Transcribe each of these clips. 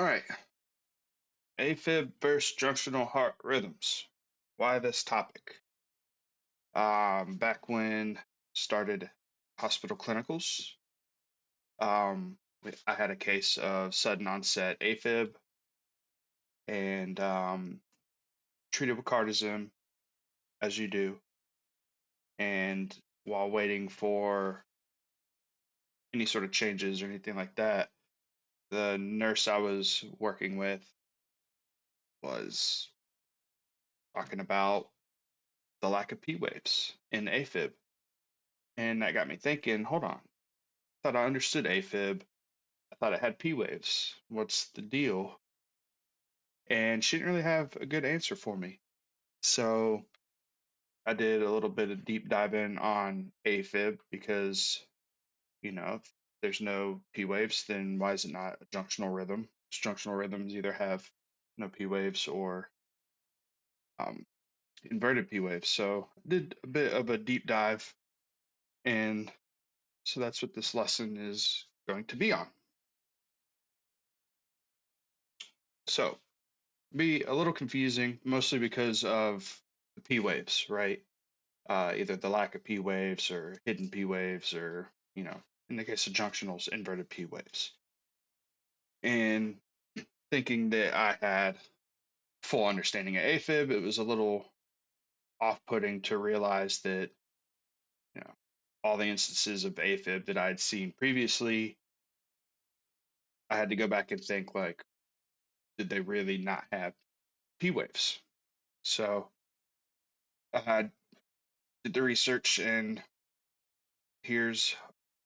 All right. AFib versus junctional heart rhythms. Why this topic? Back when started hospital clinicals, I had a case of sudden onset AFib and treated with cardizem as you do. And while waiting for any sort of changes or anything like that, the nurse I was working with was talking about the lack of P waves in AFib. And that got me thinking, hold on, thought I understood AFib. I thought it had P waves. What's the deal? And she didn't really have a good answer for me. So I did a little bit of deep diving on AFib because, if there's no P waves, then why is it not a junctional rhythm? Junctional rhythms either have no P waves or um, inverted P waves. So I did a bit of a deep dive, and so that's what this lesson is going to be on. So be a little confusing, mostly because of the P waves, right? Either the lack of P waves or hidden P waves, or, in the case of junctionals, inverted P waves. And thinking that I had full understanding of AFib, it was a little off-putting to realize that, you know, all the instances of AFib that I had seen previously, I had to go back and think, like, did they really not have P waves? So I did the research, and here's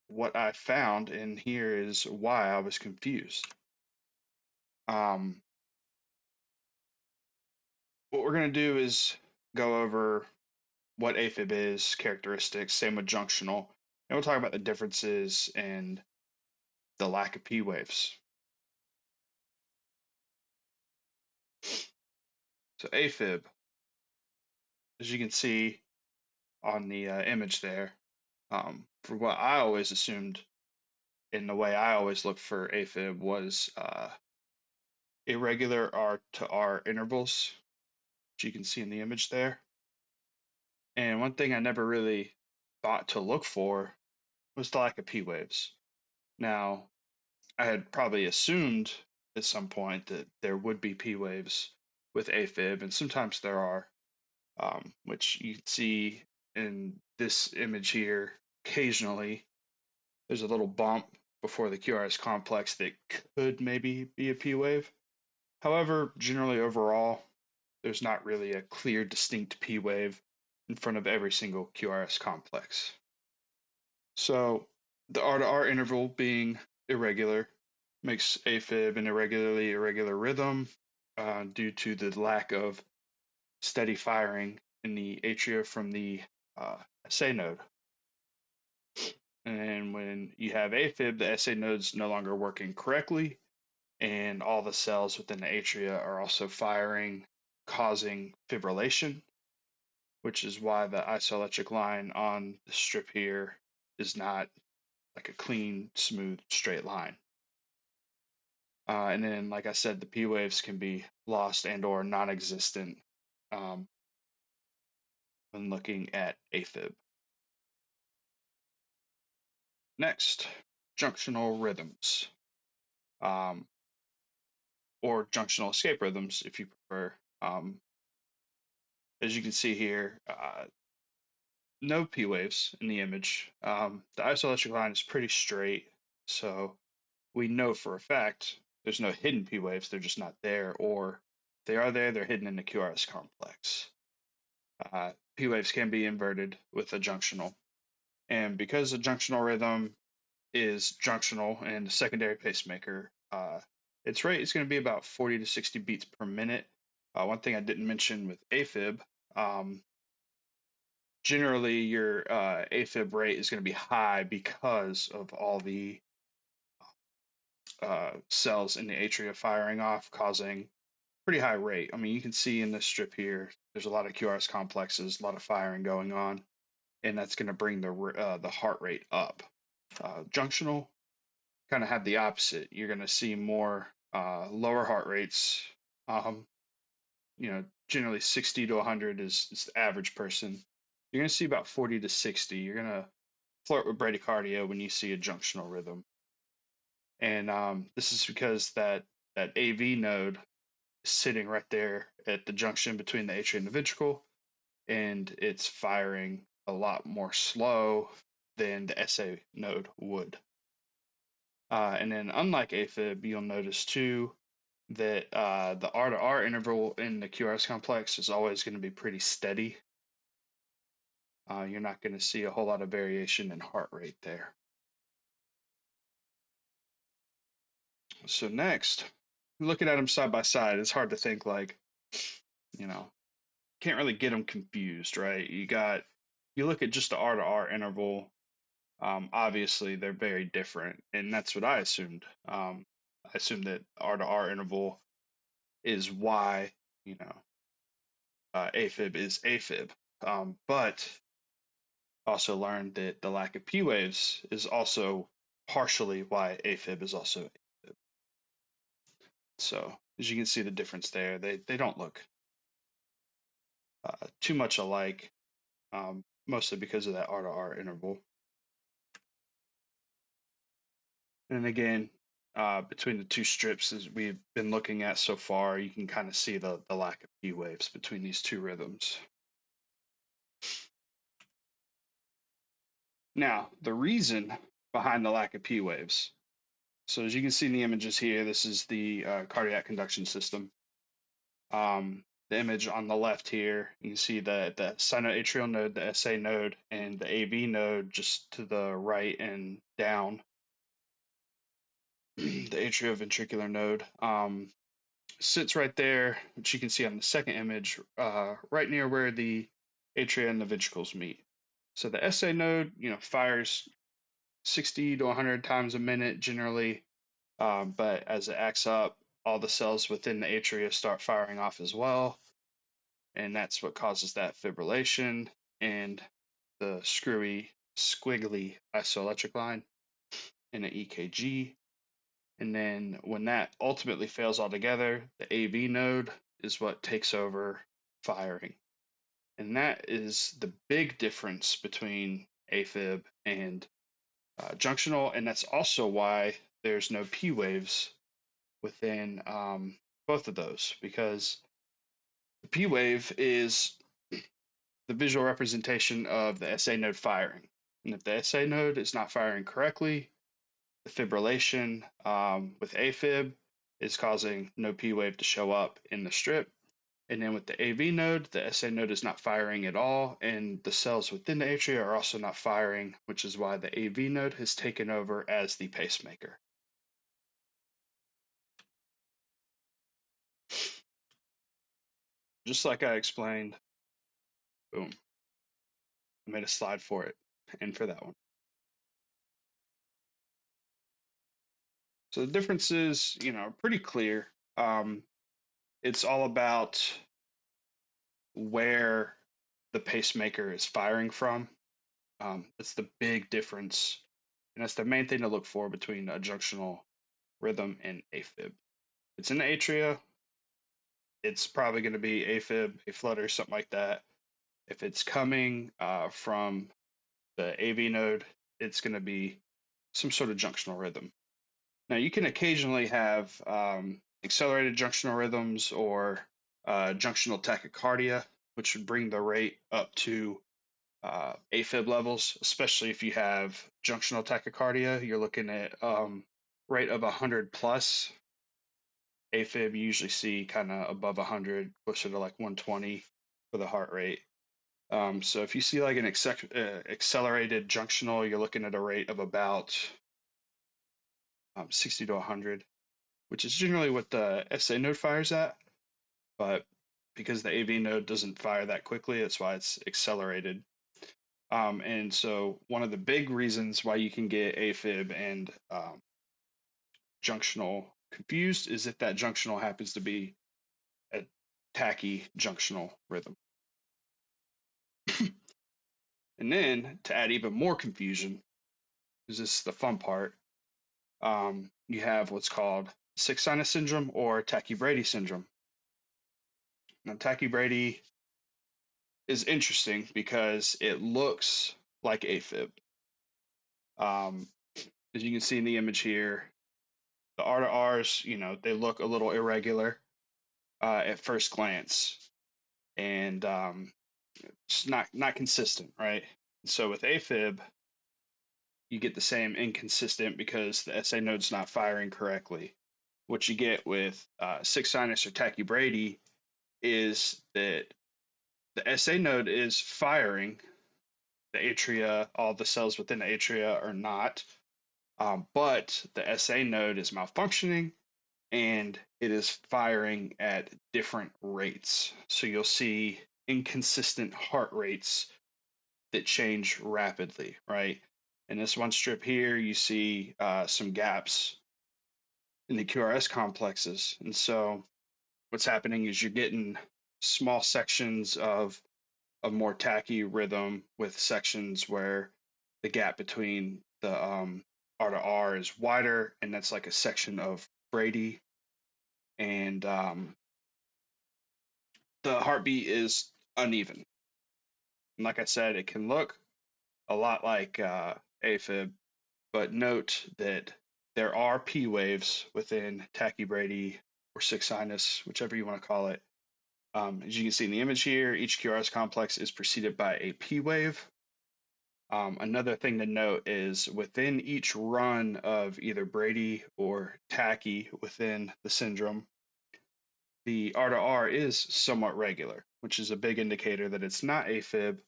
what I found, and here is why I was confused. Um, what we're going to do is go over what AFib is, characteristics, same with junctional, and we'll talk about the differences and the lack of P waves. So AFib, as you can see on the image there, for what I always assumed in the way I always looked for AFib was irregular R to R intervals, which you can see in the image there. And one thing I never really thought to look for was the lack of P waves. Now, I had probably assumed at some point that there would be P waves with AFib, and sometimes there are, which you can see in this image here. Occasionally, there's a little bump before the QRS complex that could maybe be a P wave. However, generally overall, there's not really a clear, distinct P wave in front of every single QRS complex. So the R to R interval being irregular makes AFib an irregularly irregular rhythm due to the lack of steady firing in the atria from the SA node. And when you have AFib, the SA node's no longer working correctly, and all the cells within the atria are also firing, causing fibrillation, which is why the isoelectric line on the strip here is not like a clean, smooth, straight line. And then, like I said, the P waves can be lost and or non-existent when looking at AFib. Next, junctional rhythms, um, or junctional escape rhythms, if you prefer. As you can see here, no P waves in the image. The isoelectric line is pretty straight, so we know for a fact there's no hidden P waves. They're just not there, or they are there, they're hidden in the QRS complex. P waves can be inverted with a junctional. And because a junctional rhythm is junctional and a secondary pacemaker, its rate is going to be about 40 to 60 beats per minute. One thing I didn't mention with AFib, generally your AFib rate is going to be high because of all the cells in the atria firing off, causing pretty high rate. I mean, you can see in this strip here, there's a lot of QRS complexes, a lot of firing going on, and that's going to bring the heart rate up. Junctional kind of have the opposite. You're going to see more lower heart rates. Um, generally 60 to 100 is the average person. You're going to see about 40 to 60. You're going to flirt with bradycardia when you see a junctional rhythm. And this is because that AV node is sitting right there at the junction between the atrium and the ventricle, and it's firing a lot more slow than the SA node would. And then unlike AFib, you'll notice too that the R to R interval in the QRS complex is always going to be pretty steady. You're not going to see a whole lot of variation in heart rate there. So next, looking at them side by side, it's hard to think like, can't really get them confused, right? You look at just the R to R interval. Obviously, they're very different, and that's what I assumed. I assumed that R to R interval is why AFib is AFib, but also learned that the lack of P waves is also partially why AFib is also AFib. So as you can see the difference there, they don't look too much alike, mostly because of that R to R interval. And again, between the two strips as we've been looking at so far, you can kind of see the lack of P waves between these two rhythms. Now, the reason behind the lack of P waves. So as you can see in the images here, this is the cardiac conduction system. The image on the left here, you can see the sinoatrial node, the SA node, and the AV node just to the right and down. The atrioventricular node sits right there, which you can see on the second image, right near where the atria and the ventricles meet. So the SA node, fires 60 to 100 times a minute generally, but as it acts up, all the cells within the atria start firing off as well, and that's what causes that fibrillation and the screwy, squiggly isoelectric line in an EKG. And then when that ultimately fails altogether, the AV node is what takes over firing. And that is the big difference between AFib and junctional. And that's also why there's no P waves within both of those, because the P wave is the visual representation of the SA node firing. And if the SA node is not firing correctly, the fibrillation with AFib is causing no P wave to show up in the strip. And then with the AV node, the SA node is not firing at all, and the cells within the atria are also not firing, which is why the AV node has taken over as the pacemaker. Just like I explained, boom, I made a slide for it and for that one. So the differences, are pretty clear. It's all about where the pacemaker is firing from. That's the big difference, and that's the main thing to look for between a junctional rhythm and AFib. It's in the atria, it's probably going to be AFib, a flutter, something like that. If it's coming from the AV node, it's going to be some sort of junctional rhythm. Now, you can occasionally have accelerated junctional rhythms or junctional tachycardia, which would bring the rate up to AFib levels, especially if you have junctional tachycardia. You're looking at rate of 100 plus. AFib, you usually see kind of above 100, closer to like 120 for the heart rate. So if you see like an accelerated junctional, you're looking at a rate of about 60 to 100, which is generally what the SA node fires at. But because the AV node doesn't fire that quickly, that's why it's accelerated. And so one of the big reasons why you can get AFib and junctional confused is if that junctional happens to be a tachy junctional rhythm. And then to add even more confusion, because this is the fun part, you have what's called sick sinus syndrome or tachybrady syndrome. Now, tachybrady is interesting because it looks like AFib. Um, as you can see in the image here, the R to R's, they look a little irregular at first glance, and it's not consistent, right? So with AFib, you get the same inconsistent because the SA node's not firing correctly. What you get with sick sinus or tachybrady is that the SA node is firing, the atria, all the cells within the atria are not, but the SA node is malfunctioning and it is firing at different rates. So you'll see inconsistent heart rates that change rapidly, right? In this one strip here, you see some gaps in the QRS complexes. And so what's happening is you're getting small sections of a more tacky rhythm with sections where the gap between the R to R is wider, and that's like a section of Brady. And the heartbeat is uneven. And like I said, it can look a lot like AFib, but note that there are P waves within tachybrady or sick sinus, whichever you want to call it. As you can see in the image here, each QRS complex is preceded by a P wave. Another thing to note is within each run of either Brady or tachy within the syndrome, the R to R is somewhat regular, which is a big indicator that it's not AFib,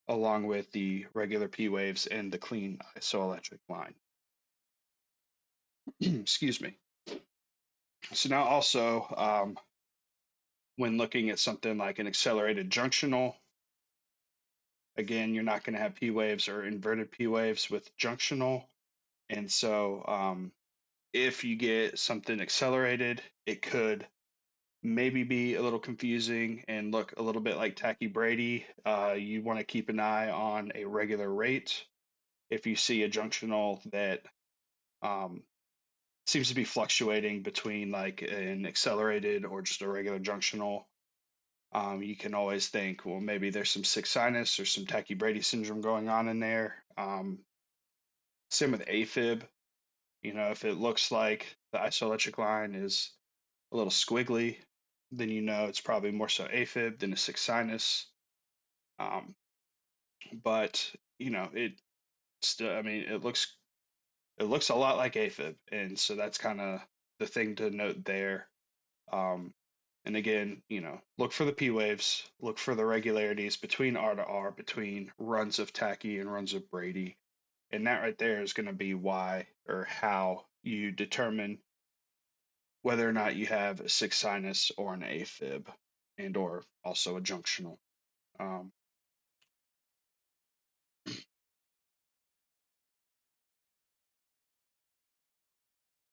along with the regular P waves and the clean isoelectric line. Excuse me. So now also, when looking at something like an accelerated junctional, again, you're not going to have P waves or inverted P waves with junctional. And so if you get something accelerated, it could maybe be a little confusing and look a little bit like tachybrady. You want to keep an eye on a regular rate. If you see a junctional that seems to be fluctuating between like an accelerated or just a regular junctional, you can always think, well, maybe there's some sick sinus or some tachybrady syndrome going on in there. Same with AFib. If it looks like the isoelectric line is a little squiggly, then it's probably more so AFib than a sick sinus. But it still, I mean, it looks a lot like AFib, and so that's kind of the thing to note there. Um, and again, look for the P waves, look for the regularities between R to R, between runs of tachy and runs of Brady, and that right there is going to be why or how you determine whether or not you have a sick sinus or an AFib, and or also a junctional. Um,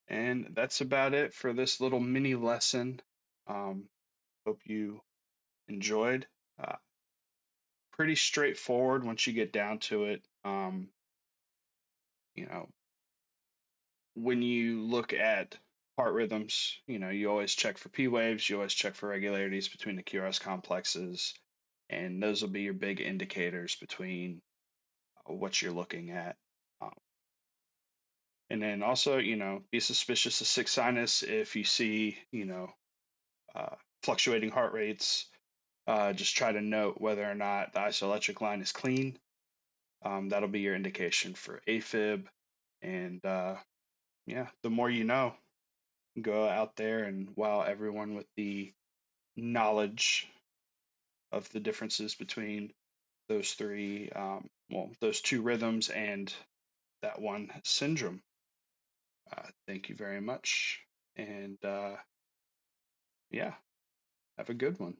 and that's about it for this little mini lesson. Hope you enjoyed. Uh, Pretty straightforward once you get down to it. You know, when you look at heart rhythms, you always check for P waves, you always check for regularities between the QRS complexes, and those will be your big indicators between what you're looking at. Um, and then also, be suspicious of sick sinus if you see, uh, fluctuating heart rates. Just try to note whether or not the isoelectric line is clean. That'll be your indication for AFib. And yeah, the more you know, go out there and wow everyone with the knowledge of the differences between those three, those two rhythms and that one syndrome. Thank you very much. And yeah, have a good one.